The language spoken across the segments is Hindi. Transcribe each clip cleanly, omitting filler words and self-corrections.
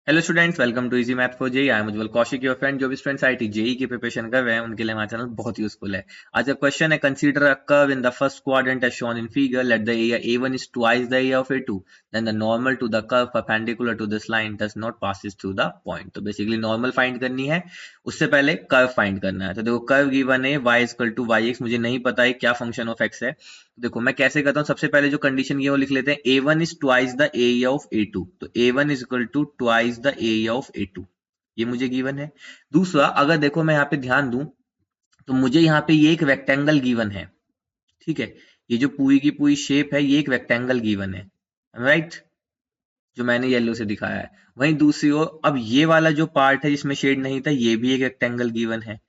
Hello students, welcome to easy math for JEE. I am Ujjwal Kaushik, your friend. जो भी स्टूडेंट्स आईटी जेई की प्रिपरेशन कर रहे हैं उनके लिए हमारा चैनल बहुत यूजफुल है। आज का क्वेश्चन है, consider a curve in the first quadrant as shown in figure. Let the area A1 is twice the area of A2, then the normal to the curve perpendicular to this line does not passes through the point. तो बेसिकली नॉर्मल फाइंड करनी है, उससे पहले कर्व फाइंड करना है। तो देखो, कर्व गिवन है y equal to y x, मुझे नहीं पता है क्या फंक्शन ऑफ x है। देखो मैं कैसे करता हूँ, सबसे पहले जो कंडीशन की है वो लिख लेते हैं, A1 is twice the area of A2। तो A1 is equal to twice the area of A2, ये मुझे गिवन है। दूसरा, अगर देखो मैं यहाँ पे ध्यान दूं तो मुझे यहाँ पे ये एक रेक्टेंगल गिवन है। ठीक है, ये जो पूरी की पूरी शेप है ये एक रेक्टेंगल गिवन है, राइट, जो मैंने येलो से दिखाया है। वहीं दूसरी ओर अब ये वाला जो पार्ट है जिसमें शेड नहीं था, ये भी एक रेक्टेंगल गिवन है।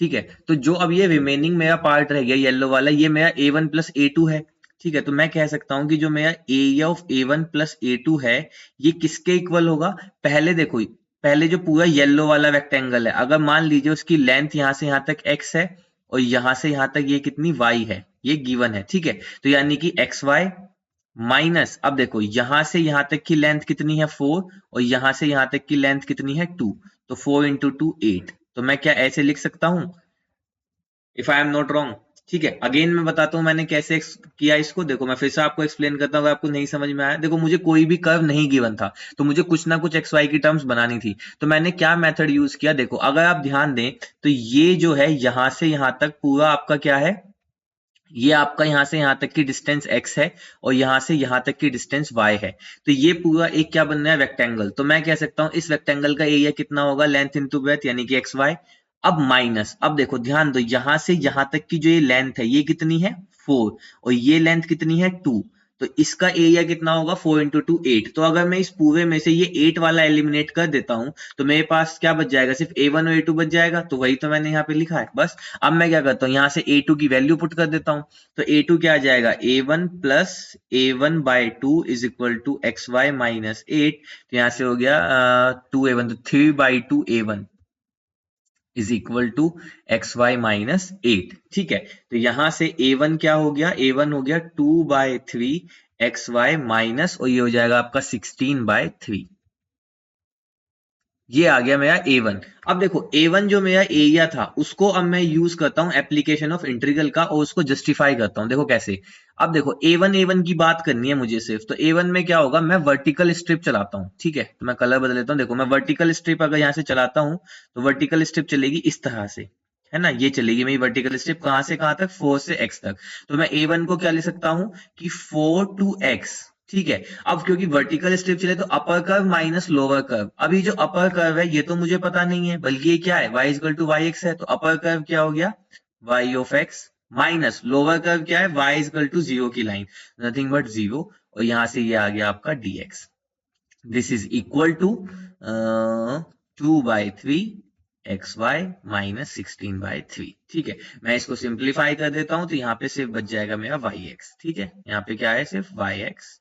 ठीक है, तो जो अब ये रिमेनिंग मेरा पार्ट रह गया येलो वाला, ये मेरा A1 प्लस A2 है। ठीक है, तो मैं कह सकता हूं कि जो मेरा area of A1 plus A2 है, ये किसके इक्वल होगा। पहले देखो, पहले जो पूरा येलो वाला रेक्टेंगल है, अगर मान लीजिए उसकी लेंथ यहां से यहां तक x है और यहां से यहां तक ये कितनी y है, ये गिवन है। ठीक है, तो यानी कि एक्स वाई माइनस, अब देखो यहां से यहां तक की लेंथ कितनी है 4, और यहां से यहां तक की लेंथ कितनी है 2, तो 4 इंटू 2 8। तो मैं क्या ऐसे लिख सकता हूं, if I am not wrong. ठीक है, अगेन मैं बताता हूं मैंने कैसे किया इसको। देखो मैं फिर से आपको एक्सप्लेन करता हूं, अगर आपको नहीं समझ में आया। देखो मुझे कोई भी कर्व नहीं गिवन था, तो मुझे कुछ ना कुछ एक्स वाई की टर्म्स बनानी थी। तो मैंने क्या मेथड यूज किया, देखो अगर आप ध्यान दें तो ये जो है यहां से यहां तक पूरा आपका क्या है, ये आपका यहां से यहां तक की डिस्टेंस x है और यहां से यहां तक की डिस्टेंस y है। तो ये पूरा एक क्या बन रहा है, रेक्टेंगल। तो मैं कह सकता हूं इस रेक्टेंगल का एरिया कितना होगा, लेंथ इंटू ब्रेथ यानी कि एक्स वाई। अब माइनस, अब देखो ध्यान दो, यहां से यहां तक की जो ये लेंथ है ये कितनी है 4, और ये लेंथ कितनी है 2। तो इसका एरिया कितना होगा, 4 इंटू 2 8। तो अगर मैं इस पूरे में से ये 8 वाला एलिमिनेट कर देता हूं तो मेरे पास क्या बच जाएगा, सिर्फ A1 और A2 बच जाएगा। तो वही तो मैंने यहाँ पे लिखा है बस। अब मैं क्या करता हूँ, यहां से A2 की वैल्यू पुट कर देता हूँ। तो A2 क्या आ जाएगा, A1 plus A1 by 2 is equal to x y minus 8। तो यहां से हो गया 2A1, तो 3/2 A1 is equal to x y minus 8। ठीक है, तो यहां से A1 क्या हो गया, A1 हो गया 2/3 एक्स वाई माइनस, और ये हो जाएगा आपका 16/3। ये आ गया मेरा A1। अब देखो A1 जो मेरा एरिया था उसको अब मैं यूज करता हूं एप्लीकेशन ऑफ इंटीग्रल का, और उसको जस्टिफाई करता हूं। देखो कैसे, अब देखो A1 की बात करनी है मुझे सिर्फ। तो A1 में क्या होगा, मैं वर्टिकल स्ट्रिप चलाता हूं। ठीक है, तो मैं कलर बदल लेता हूं। देखो मैं वर्टिकल स्ट्रिप अगर यहां से चलाता हूं तो वर्टिकल स्ट्रिप चलेगी इस तरह से, है ना। ये चलेगी मेरी वर्टिकल स्ट्रिप कहां से कहां तक, 4 से x तक। तो मैं A1 को क्या लिख सकता हूं कि 4 टू x। ठीक है, अब क्योंकि वर्टिकल स्ट्रिप चले तो upper curve minus lower curve. अभी जो अपर कर्व है ये तो मुझे पता नहीं है, बल्कि ये क्या है, y equal to y x है। तो अपर कर्व क्या हो गया, y of x minus lower curve क्या है, y इक्वल टू 0 की लाइन, नथिंग बट 0। और यहां से ये आ गया आपका dx। This is equal to 2/3 x y minus 16/3। ठीक है, मैं इसको सिंप्लीफाई कर देता हूं तो यहाँ पे सिर्फ बच जाएगा मेरा वाई एक्स। ठीक है, यहाँ पे क्या है, सिर्फ वाई एक्स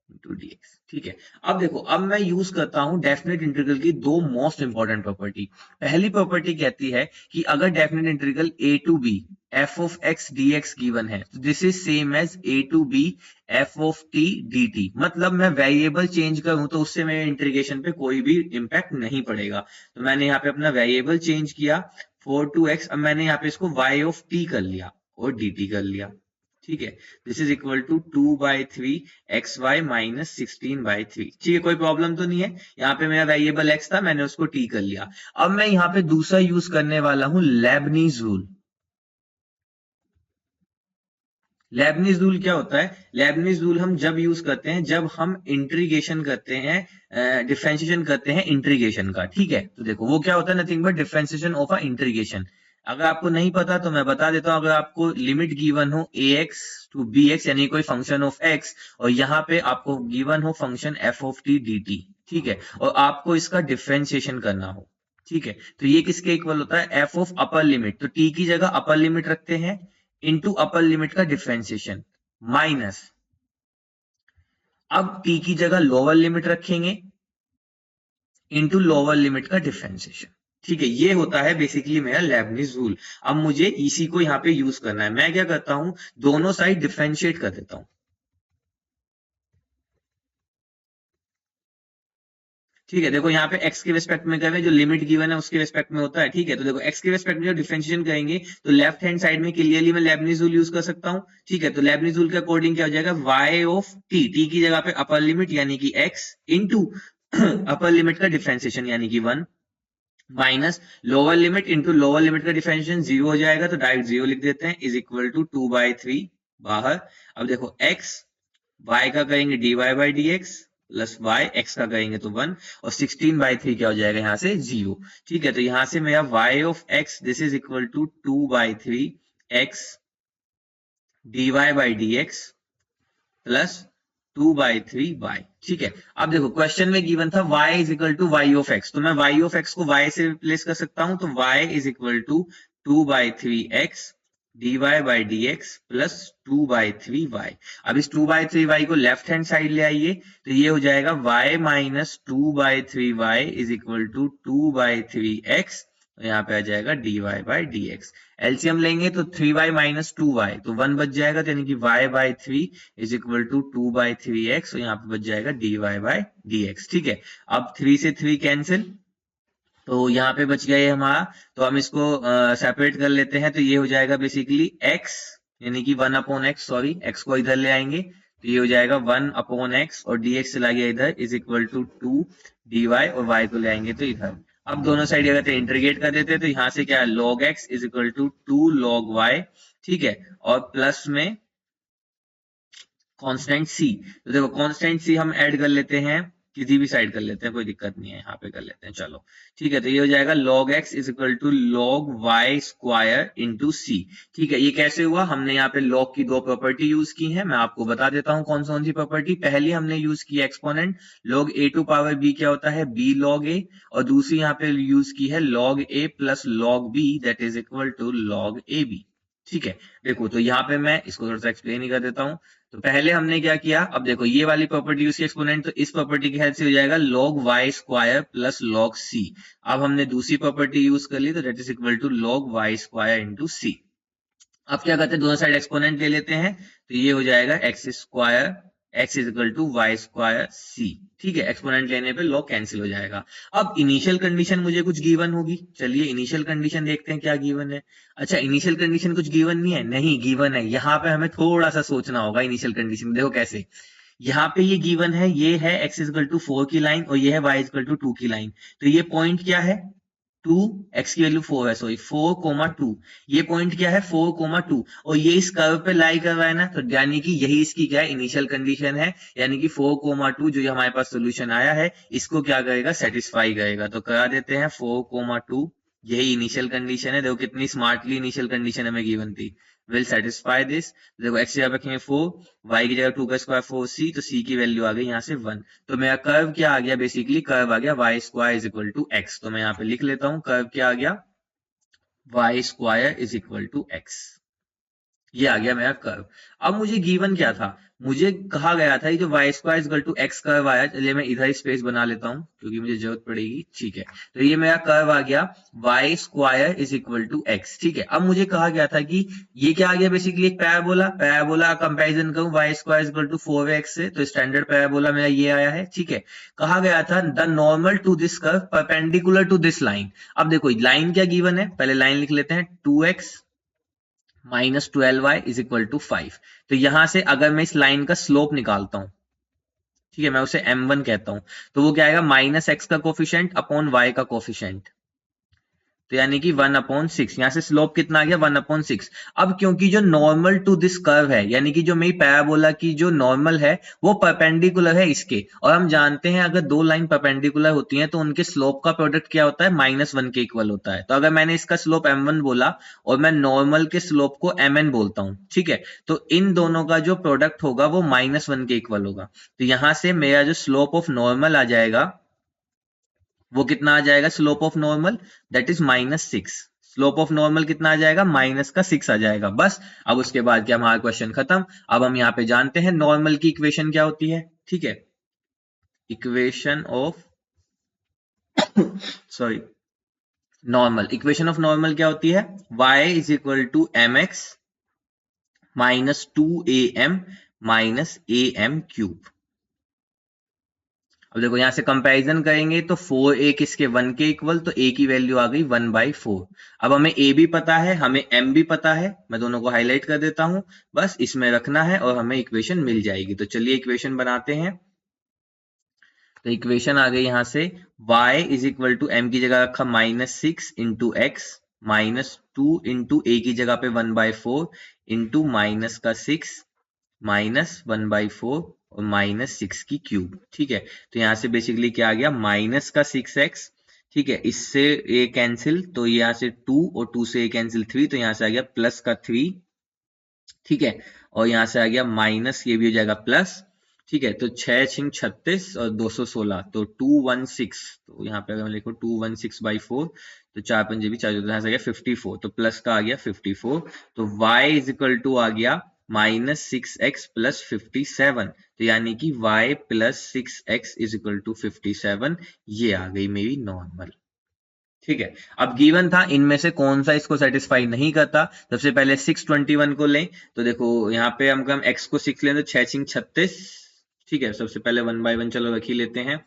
इंटू dx। ठीक है, अब देखो, अब मैं यूज करता हूं डेफिनेट इंटीग्रल की दो मोस्ट इंपॉर्टेंट प्रॉपर्टी। पहली प्रॉपर्टी कहती है कि अगर definite integral a to b f of x dx given है तो this is same as a to b f of t dt। मतलब मैं वेरिएबल चेंज करूं तो उससे मेरे इंटीग्रेशन पे कोई भी इंपैक्ट नहीं पड़ेगा। तो मैंने यहाँ पे अपना वेरिएबल चेंज किया 4 टू x, अब मैंने यहाँ पे इसको y ऑफ t कर लिया और dt कर लिया। ठीक है, this is equal to 2/3 x y minus 16/3। ठीक है, कोई प्रॉब्लम तो नहीं है। यहाँ पे मेरा वेरिएबल x था, मैंने उसको t कर लिया। अब मैं यहाँ पे दूसरा यूज करने वाला हूं लेबनीज रूल। लेबनीज रूल क्या होता है, लेबनीज रूल हम जब यूज करते हैं जब हम इंटीग्रेशन करते हैं, डिफरेंशिएशन करते हैं इंटीग्रेशन का। ठीक है, तो देखो वो क्या होता है, nothing but differentiation of a integration. अगर आपको नहीं पता तो मैं बता देता हूं। अगर आपको लिमिट गिवन हो ax टू bx यानी कोई फंक्शन ऑफ x, और यहाँ पे आपको गिवन हो function f of t dt, ठीक है, और आपको इसका डिफरेंशिएशन करना हो। ठीक है, तो ये किसके इक्वल होता है, f ऑफ अपर लिमिट, तो t की जगह अपर लिमिट रखते हैं, इनटू अपर लिमिट का डिफरेंशिएशन माइनस, अब t की जगह लोअर लिमिट रखेंगे इनटू लोअर लिमिट का डिफरेंशिएशन। ठीक है, ये होता है बेसिकली मेरा लेबनीज रूल। अब मुझे इसी को यहां पे यूज करना है। मैं क्या करता हूं, दोनों साइड डिफरेंशिएट कर देता हूं। ठीक है, देखो यहाँ पे x के रिस्पेक्ट में कर रहे हैं, जो लिमिट गिवन है उसके रिस्पेक्ट में होता है। ठीक है, तो देखो x के रिस्पेक्ट में जो डिफरेंशिएशन करेंगे तो लेफ्ट हैंड साइड में क्लियरली मैं लेबनीज रूल यूज कर सकता हूँ। ठीक है, तो लेबनीज रूल के अकॉर्डिंग क्या हो जाएगा, y ऑफ t की जगह पे अपर लिमिट यानी कि x इंटू अपर लिमिट का डिफरेंशिएशन यानी कि 1 minus lower limit into lower limit का डिफरेंशिएशन 0 हो जाएगा, तो डायरेक्ट 0 लिख देते हैं, इज इक्वल टू 2/3 बाहर। अब देखो x y का करेंगे dy by d x plus y, x का करेंगे तो 1 और 16/3 क्या हो जाएगा यहाँ से 0। ठीक है, तो यहाँ से मेरा y of x this is equal to 2/3 x dy by d x plus 2/3 y। ठीक है, अब देखो क्वेश्चन में गिवन था y is equal to y of x, तो मैं y ऑफ x को y से रिप्लेस कर सकता हूं, तो y is equal to 2/3 x dy by d x plus 2/3 y। अब इस 2/3 y को लेफ्ट हैंड साइड ले आइए, तो ये हो जाएगा y minus 2/3 y is equal to 2/3 x, तो यहाँ पे आ जाएगा dy by d x. LCM लेंगे तो 3y माइनस 2y, तो 1 बच जाएगा, तो यानी कि y by 3 is equal to 2/3 x, तो यहाँ पे बच जाएगा dy बाई डी एक्स। ठीक है, अब 3 से 3 कैंसिल, तो यहाँ पे बच गया ये हमारा, तो हम इसको सेपरेट कर लेते हैं, तो ये हो जाएगा बेसिकली x यानी कि 1/x, सॉरी x को इधर ले आएंगे तो ये हो जाएगा 1/x और dx चला गया इधर इज इक्वल टू 2 dy और y को ले आएंगे तो इधर। अब दोनों साइड अगर इंटीग्रेट कर देते हैं तो यहाँ से क्या है log x is equal to 2 log y। ठीक है, और प्लस में कांस्टेंट c, तो देखो कांस्टेंट c हम ऐड कर लेते हैं, किसी भी साइड कर लेते हैं, कोई दिक्कत नहीं है, यहाँ पे कर लेते हैं चलो। ठीक है, तो ये हो जाएगा log x is equal to log y square into C. ठीक है, ये कैसे हुआ, हमने यहाँ पे log की दो प्रॉपर्टी यूज की है, मैं आपको बता देता हूँ कौन सी प्रॉपर्टी। पहली हमने यूज की exponent, log a to power b क्या होता है b log a, और दूसरी यहाँ पे यूज की है log a plus log b that is equal to log ab। ठीक है, देखो तो यहाँ पे मैं इसको थोड़ा सा एक्सप्लेन ही कर देता हूँ। तो पहले हमने क्या किया, अब देखो ये वाली प्रॉपर्टी यूज की एक्सपोनेंट, तो इस प्रॉपर्टी की हेल्प से हो जाएगा log y square plus log c। अब हमने दूसरी प्रॉपर्टी यूज कर ली, तो that is equal to log y square into c। अब क्या करते हैं, दोनों साइड एक्सपोनेंट ले लेते हैं, तो ये हो जाएगा x square x is equal to y square c। ठीक है, एक्सपोनेंट लेने पे log कैंसिल हो जाएगा। अब इनिशियल कंडीशन मुझे कुछ गिवन होगी, चलिए इनिशियल कंडीशन देखते हैं क्या गिवन है। अच्छा, इनिशियल कंडीशन कुछ गिवन नहीं है, नहीं गिवन है, यहाँ पे हमें थोड़ा सा सोचना होगा। इनिशियल कंडीशन देखो कैसे, यहाँ पे ये गिवन है, ये है x इज इक्वल टू 4 की लाइन और ये है y इज इक्वल टू 2 की लाइन, तो ये पॉइंट क्या है 2, x की वैल्यू 4 है, सॉरी 4,2, ये पॉइंट क्या है 4,2 और ये इस कर्व पे लाई कर रहा है ना, तो यानी कि यही इसकी क्या है इनिशियल कंडीशन है, यानी कि 4,2 जो हमारे पास सोल्यूशन आया है इसको क्या करेगा सेटिस्फाई करेगा। तो करा देते हैं 4,2, यही इनिशियल कंडीशन है। देखो कितनी स्मार्टली इनिशियल कंडीशन हमें गिवन थी, विल सेटिस्फाई दिस। देखो x की जगह रखेंगे 4, y की जगह 2 का स्क्वायर 4c, तो c की वैल्यू आ गई यहाँ से 1। तो मेरा कर्व क्या आ गया, बेसिकली कर्व आ गया y square is equal to x। तो मैं यहाँ पे लिख लेता हूँ कर्व क्या आ गया, y square is equal to x। ये आ गया मेरा कर्व। अब मुझे गिवन क्या था, मुझे कहा गया था कि जो y square equal to x curve आया, चलिए मैं इधर स्पेस बना लेता हूं क्योंकि मुझे जरूरत पड़ेगी। ठीक है, तो ये मेरा कर्व आ गया y square is equal to x। ठीक है, अब मुझे कहा गया था कि ये क्या आ गया, बेसिकली एक पैराबोला, पैराबोला कंपैरिजन करूं y square is equal to 4x से, तो स्टैंडर्ड पैराबोला मेरा ये आया है। ठीक है, कहा गया था the normal to this curve perpendicular to this line. अब देखो लाइन क्या गिवन है, पहले लाइन लिख लेते हैं, 2x minus 12y is equal to 5। तो यहां से अगर मैं इस लाइन का स्लोप निकालता हूं, ठीक है, मैं उसे m1 कहता हूं, तो वो क्या आएगा माइनस एक्स का कोफिशिएंट अपॉन y का कोफिशिएंट, तो यानी कि 1/6। यहां से स्लोप कितना आ गया 1/6। अब क्योंकि जो नॉर्मल टू दिस कर्व है, यानी कि जो मेरी पैराबोला की जो नॉर्मल है वो परपेंडिकुलर है इसके, और हम जानते हैं अगर दो लाइन परपेंडिकुलर होती हैं तो उनके स्लोप का प्रोडक्ट क्या होता है -1 के इक्वल होता है। तो अगर मैंने इसका स्लोप m1 बोला और मैं नॉर्मल के स्लोप को mn बोलता हूं, ठीक है, तो इन दोनों का जो प्रोडक्ट होगा वो -1 के इक्वल होगा। तो यहां से मेरा जो स्लोप ऑफ नॉर्मल आ जाएगा वो कितना आ जाएगा, slope of normal that is -6। Slope of normal कितना आ जाएगा, -6 आ जाएगा। बस अब उसके बाद क्या, हमारा क्वेश्चन खत्म। अब हम यहाँ पे जानते हैं नॉर्मल की इक्वेशन क्या होती है। ठीक है, equation of sorry normal, equation of normal क्या होती है, y is equal to mx minus 2am minus am cube. अब देखो यहाँ से कंपैरिजन करेंगे तो 4a किसके 1 के इक्वल, तो a की वैल्यू आ गई 1/4। अब हमें a भी पता है, हमें m भी पता है, मैं दोनों को हाईलाइट कर देता हूं, बस इसमें रखना है और हमें इक्वेशन मिल जाएगी। तो चलिए इक्वेशन बनाते हैं। तो इक्वेशन आ गई यहाँ से y is equal to m की जगह रखा -6 इंटू एक्स -2 इंटू a की जगह पे 1/4 इंटू माइनस का 6 -1/4 और -6 की क्यूब। ठीक है, तो यहाँ से बेसिकली क्या आ गया, माइनस का 6x। ठीक है, इससे a कैंसिल, तो यहाँ से 2 और 2 से a कैंसिल 3, तो यहाँ से आ गया प्लस का 3। ठीक है, और यहाँ से आ गया माइनस, ये भी हो जाएगा प्लस। ठीक है, तो 6 6 36 और 216, तो 216। तो यहाँ पे अगर मैं लिखूं 216/4, तो 4 पंजे भी 4, तो यहाँ से आ गया 54, तो प्लस का आ गया 54। तो y इज इक्वल टू आ गया -6x प्लस 57, तो यानी कि y plus 6x is equal to 57, ये आ गई मेरी नॉर्मल। ठीक है, अब गिवन था इनमें से कौन सा इसको सेटिस्फाई नहीं करता। सबसे पहले 621 को लें, तो देखो यहाँ पे हम x को 6 लें तो 6 6 36। ठीक है, सबसे पहले 1 बाय 1 चलो रख ही लेते हैं।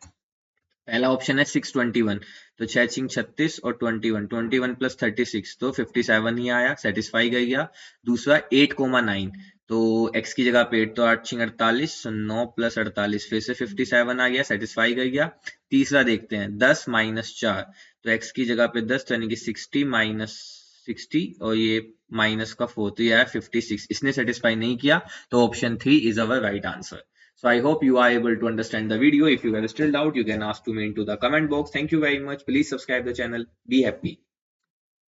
पहला ऑप्शन है 621, तो 6 6 36 और 21 प्लस 36, तो 57 ही आया, सेटिस्फाई कर गया। दूसरा 8,9, तो x की जगह पे 8, तो 8 6 48, 9 प्लस 48, फिर से 57 आ गया, सेटिस्फाई कर गया। तीसरा देखते हैं 10 -4, तो x की जगह पे 10, तो यानी कि 60 -60 और ये माइनस का 4, तो ये है 56, इसने सेटिस्फाई नहीं किया, तो option 3 is our right answer. So I hope you are able to understand the video. If you have still doubt, you can ask to me into the comment box. Thank you very much. Please subscribe the channel. Be happy.